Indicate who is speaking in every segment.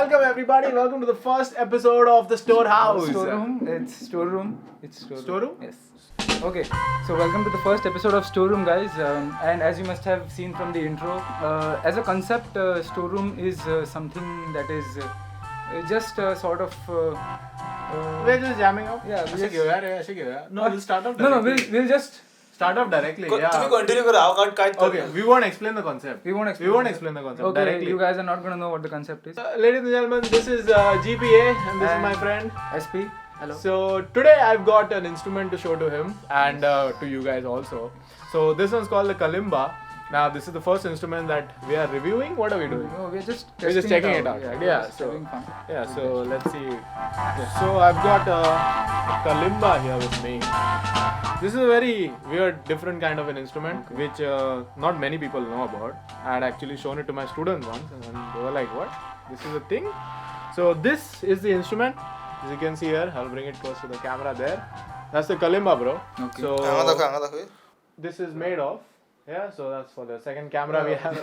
Speaker 1: welcome everybody. Welcome to the first episode of the Storehouse.
Speaker 2: Storeroom. It's storeroom.
Speaker 1: Storeroom?
Speaker 2: Yes. Okay. So welcome to the first episode of Storeroom, guys. And as you must have seen from the intro, as a concept, storeroom is something that is just sort of.
Speaker 1: We're just jamming up.
Speaker 2: Yeah.
Speaker 1: No, we'll start off.
Speaker 2: No.
Speaker 1: Directly.
Speaker 2: We'll just.
Speaker 1: Start off directly.
Speaker 3: तुम्ही
Speaker 1: Yeah.
Speaker 3: Continue करा काय
Speaker 1: Okay. We won't explain the concept.
Speaker 2: We won't explain.
Speaker 1: We won't explain the concept
Speaker 2: Okay.
Speaker 1: directly.
Speaker 2: You guys are not gonna know what the concept is.
Speaker 1: Ladies and gentlemen, this is GPA and this is my friend.
Speaker 2: SP. Hello.
Speaker 1: So today I've got an instrument to show to him and to you guys also. So this one's called the kalimba. Now this is the first instrument that we are reviewing. What are we doing?
Speaker 2: No, we're just
Speaker 1: checking it out.
Speaker 2: Yeah.
Speaker 1: Yeah,
Speaker 2: Just
Speaker 1: so-
Speaker 2: having fun.
Speaker 1: Yeah, so let's see. So I've got a kalimba here with me. This is a very weird, different kind of an instrument which not many people know about. I had actually shown it to my students once and they were like, what? This is a thing? So this is the instrument. As you can see here, I'll bring it close to the camera there. That's the kalimba, bro.
Speaker 2: Okay.
Speaker 1: So
Speaker 3: दाखव
Speaker 1: this is made of. Yeah, so that's for the second camera we have.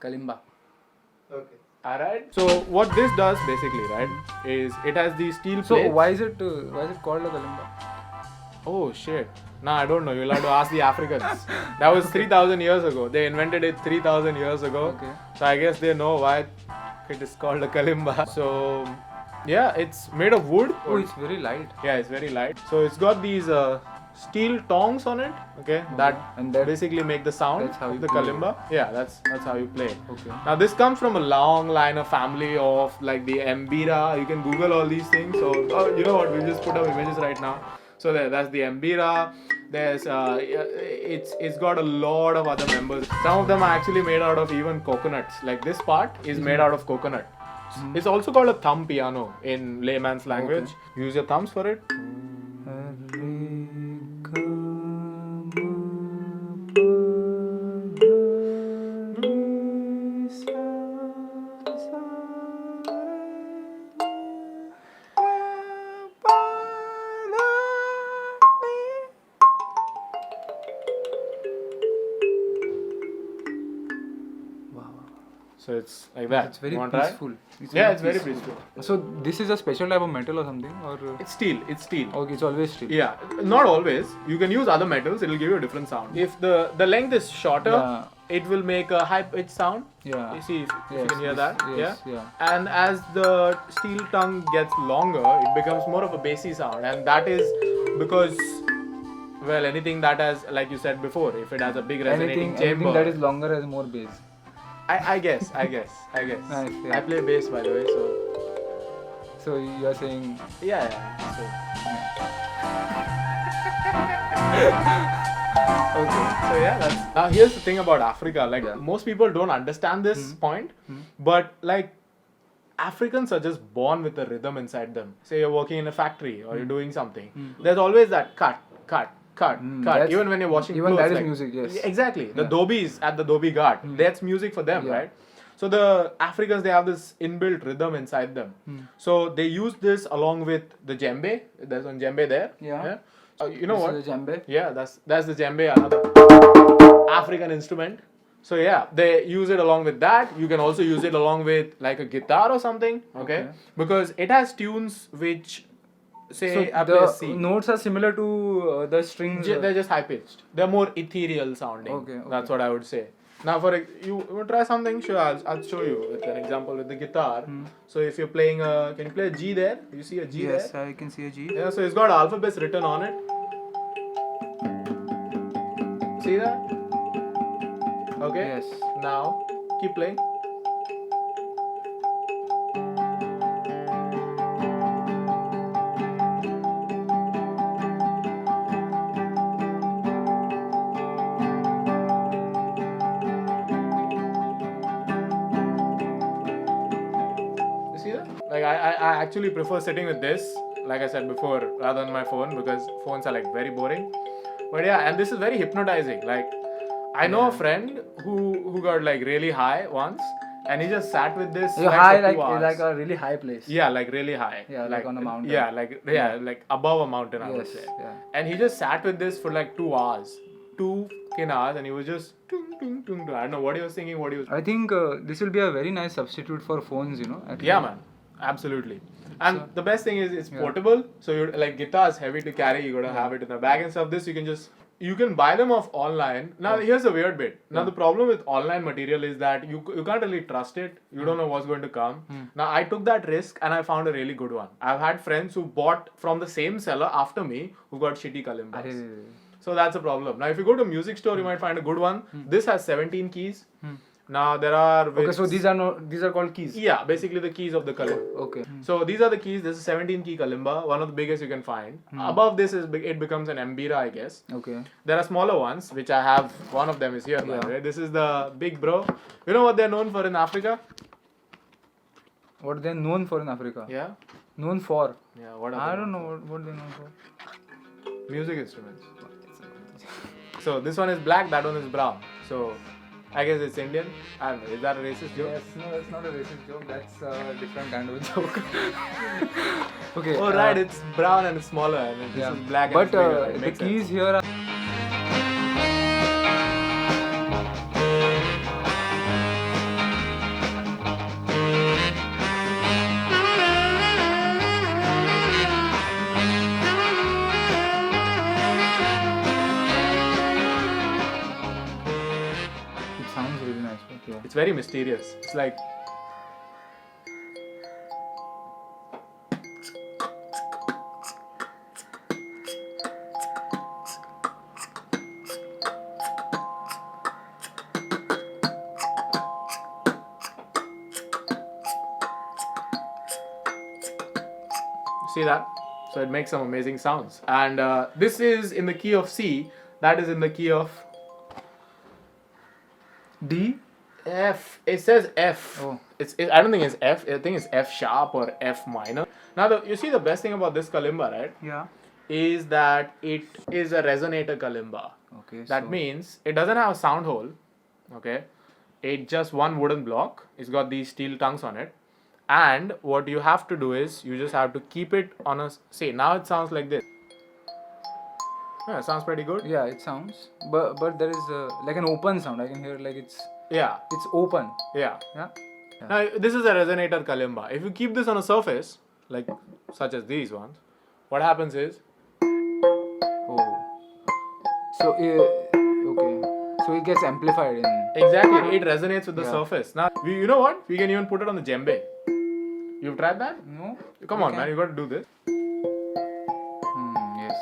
Speaker 2: Kalimba.
Speaker 1: Alright. So what this does basically, right, is it has these steel
Speaker 2: So
Speaker 1: plates.
Speaker 2: why is it called a kalimba?
Speaker 1: Oh shit. Nah, I don't know. You'll have to ask the Africans. That was 3,000 years ago. They invented it 3,000 years ago.
Speaker 2: Okay.
Speaker 1: So I guess they know why it is called a kalimba. So yeah, it's made of wood.
Speaker 2: Oh, it's very light.
Speaker 1: Yeah, it's very light. So it's got these steel tongs on it. Okay, that
Speaker 2: And that-
Speaker 1: basically make the sound
Speaker 2: that's how
Speaker 1: of
Speaker 2: you
Speaker 1: the
Speaker 2: play.
Speaker 1: kalimba. Yeah, that's how you play.
Speaker 2: Okay.
Speaker 1: Now this comes from a long line of family of like the Mbira. You can Google all these things. So you know what? We'll just put up images right now. So that's the Mbira. There's it's got a lot of other members. Some of them are actually made out of even coconuts. Like this part is made out of coconut. It's also called a thumb piano in layman's language. Use your thumbs for it. So it's like that.
Speaker 2: It's very
Speaker 1: You wanna try?
Speaker 2: peaceful.
Speaker 1: Yeah, it's very peaceful.
Speaker 2: So this is a special type of metal or something, or
Speaker 1: It's steel. It's steel.
Speaker 2: okay, it's always steel.
Speaker 1: Yeah, not always. You can use other metals. It'll give you a different sound. If the length is shorter,
Speaker 2: Yeah.
Speaker 1: it will make a high pitched sound.
Speaker 2: Yeah.
Speaker 1: You see, if you
Speaker 2: Yes,
Speaker 1: can hear
Speaker 2: yes,
Speaker 1: that.
Speaker 2: yes,
Speaker 1: yeah.
Speaker 2: yeah.
Speaker 1: And as the steel tongue gets longer, it becomes more of a bassy sound, and that is because, well, anything that has, like you said before, if it has a big resonating chamber.
Speaker 2: Anything that is longer has more bass.
Speaker 1: I guess.
Speaker 2: Nice, yeah.
Speaker 1: I play bass, by the way, so
Speaker 2: So you're saying
Speaker 1: yeah. So. Okay, so yeah, that's now here's the thing about Africa. Like
Speaker 2: Yeah.
Speaker 1: most people don't understand this point, but like Africans are just born with a rhythm inside them. Say you're working in a factory or you're doing something. There's always that cut.
Speaker 2: that's-
Speaker 1: Even when you're washing
Speaker 2: even
Speaker 1: clothes.
Speaker 2: that is
Speaker 1: like-
Speaker 2: music, yes.
Speaker 1: Exactly. The
Speaker 2: Yeah.
Speaker 1: Dobis at the Dobi Ghat. That's music for them,
Speaker 2: Yeah.
Speaker 1: right? So the Africans, they have this inbuilt rhythm inside them. So they use this along with the djembe. There's one djembe there.
Speaker 2: Yeah.
Speaker 1: You know
Speaker 2: this
Speaker 1: what?
Speaker 2: is a djembe.
Speaker 1: Yeah, that's the djembe, another African instrument. So yeah, they use it along with that. You can also use it along with like a guitar or something. Okay, because it has tunes which say
Speaker 2: So
Speaker 1: I play a C.
Speaker 2: the notes are similar to the strings.
Speaker 1: They're just high pitched. They're more ethereal sounding.
Speaker 2: Okay.
Speaker 1: That's what I would say. Now, you want to try something? Sure, I'll show you with an example with the guitar. So if you're playing can you play a G there? You see a G
Speaker 2: Yes,
Speaker 1: there?
Speaker 2: I can see a G.
Speaker 1: Yeah, so it's got alphabets written on it. See that? Okay.
Speaker 2: Yes.
Speaker 1: Now, keep playing. You see that? Like I actually prefer sitting with this, like I said before, rather than my phone because phones are like very boring. But yeah, and this is very hypnotizing. Like I know a friend who got like really high once, and he just sat with this.
Speaker 2: You're
Speaker 1: like,
Speaker 2: high,
Speaker 1: for 2
Speaker 2: like
Speaker 1: hours.
Speaker 2: a really high place.
Speaker 1: Yeah, like really high.
Speaker 2: Yeah, like on a mountain.
Speaker 1: Yeah, like above a mountain, I would
Speaker 2: Yes,
Speaker 1: say.
Speaker 2: yeah.
Speaker 1: And he just sat with this for like 2 hours. 2 in ours, and he was just tung, tung, tung, tung. I don't know what he was singing, what he was.
Speaker 2: I think this will be a very nice substitute for phones, actually.
Speaker 1: Yeah, man, absolutely. And
Speaker 2: So-
Speaker 1: the best thing is it's portable. So you like guitar is heavy to carry. You gotta have it in the bag and stuff. This you can buy them off online. Now here's the weird bit. Now the problem with online material is that you can't really trust it. You don't know what's going to come. Now I took that risk and I found a really good one. I've had friends who bought from the same seller after me who got shitty kalimbas. So that's a problem. Now if you go to a music store, you might find a good one. This has 17 keys. Now there are
Speaker 2: Okay, so these are called keys.
Speaker 1: yeah, basically the keys of the kalimba.
Speaker 2: Okay.
Speaker 1: So these are the keys. This is 17 key kalimba, one of the biggest you can find. Above this it becomes an mbira, I guess.
Speaker 2: Okay.
Speaker 1: There are smaller ones, which I have. One of them is here, by the way. This is the big bro. You know what they're known for in Africa?
Speaker 2: What they're known for in Africa?
Speaker 1: Yeah.
Speaker 2: Known for?
Speaker 1: Yeah. What are
Speaker 2: I
Speaker 1: they?
Speaker 2: don't know what they're known for.
Speaker 1: Music instruments. So this one is black. That one is brown. So I guess it's Indian. I don't know. Is that a racist joke?
Speaker 2: Yes, no, that's not a racist joke. That's a different kind of a joke. Okay.
Speaker 1: Oh right, it's brown and it's smaller, and this is black.
Speaker 2: But
Speaker 1: and it's bigger. It
Speaker 2: the
Speaker 1: makes
Speaker 2: keys
Speaker 1: sense.
Speaker 2: here are. It sounds really nice. But yeah.
Speaker 1: It's very mysterious. It's like see that? So it makes some amazing sounds. And this is in the key of C. That is in the key of
Speaker 2: D.
Speaker 1: F. It says F.
Speaker 2: Oh.
Speaker 1: I don't think it's F. I think it's F sharp or F minor. Now you see the best thing about this kalimba, right?
Speaker 2: Yeah.
Speaker 1: Is that it is a resonator kalimba.
Speaker 2: Okay.
Speaker 1: That
Speaker 2: so
Speaker 1: means it doesn't have a sound hole. Okay. It's just one wooden block. It's got these steel tongues on it. And what you have to do is you just have to keep it on a. See, now it sounds like this. Yeah, it sounds pretty good.
Speaker 2: Yeah, it sounds. But there is like an open sound. I can hear like it's
Speaker 1: Yeah.
Speaker 2: open.
Speaker 1: Yeah.
Speaker 2: Yeah.
Speaker 1: Now this is a resonator kalimba. If you keep this on a surface, like such as these ones, what happens is
Speaker 2: Oh. So okay. So it gets amplified in.
Speaker 1: exactly it resonates with the
Speaker 2: Yeah.
Speaker 1: surface. Now you know what? We can even put it on the djembe. You've tried that?
Speaker 2: No.
Speaker 1: Come on, man! You got to do this.
Speaker 2: Yes.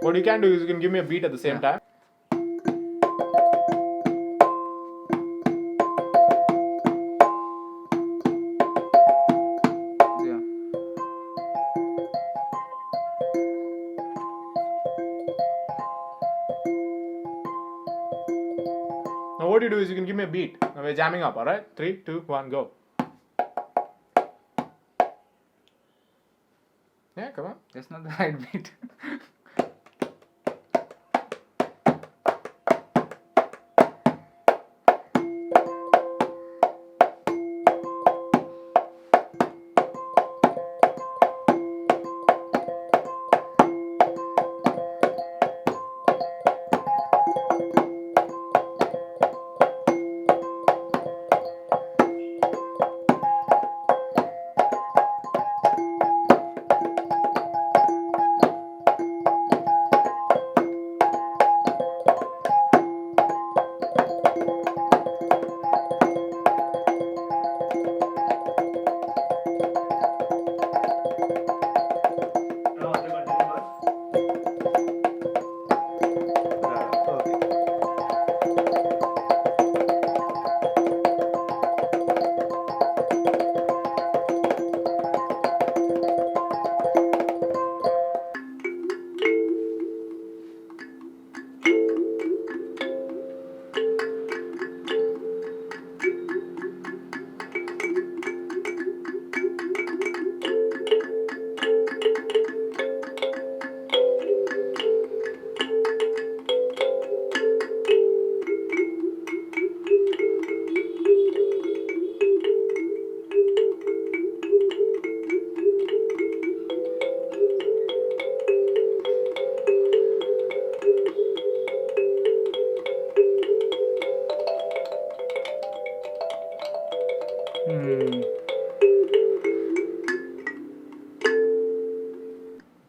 Speaker 1: What you can do is you can give me a beat at the same time.
Speaker 2: Yeah.
Speaker 1: Now what you do is you can give me a beat. Now we're jamming up. All right? 3, 2, 1, go. Yeah, come on.
Speaker 2: That's not the right beat.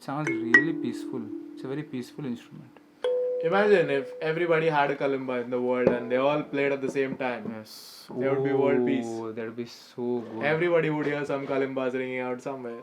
Speaker 2: sounds really peaceful. It's a very peaceful instrument.
Speaker 1: Imagine if everybody had a kalimba in the world and they all played at the same time.
Speaker 2: Yes.
Speaker 1: There would be world peace.
Speaker 2: That would be so good.
Speaker 1: Everybody would hear some kalimbas ringing out somewhere.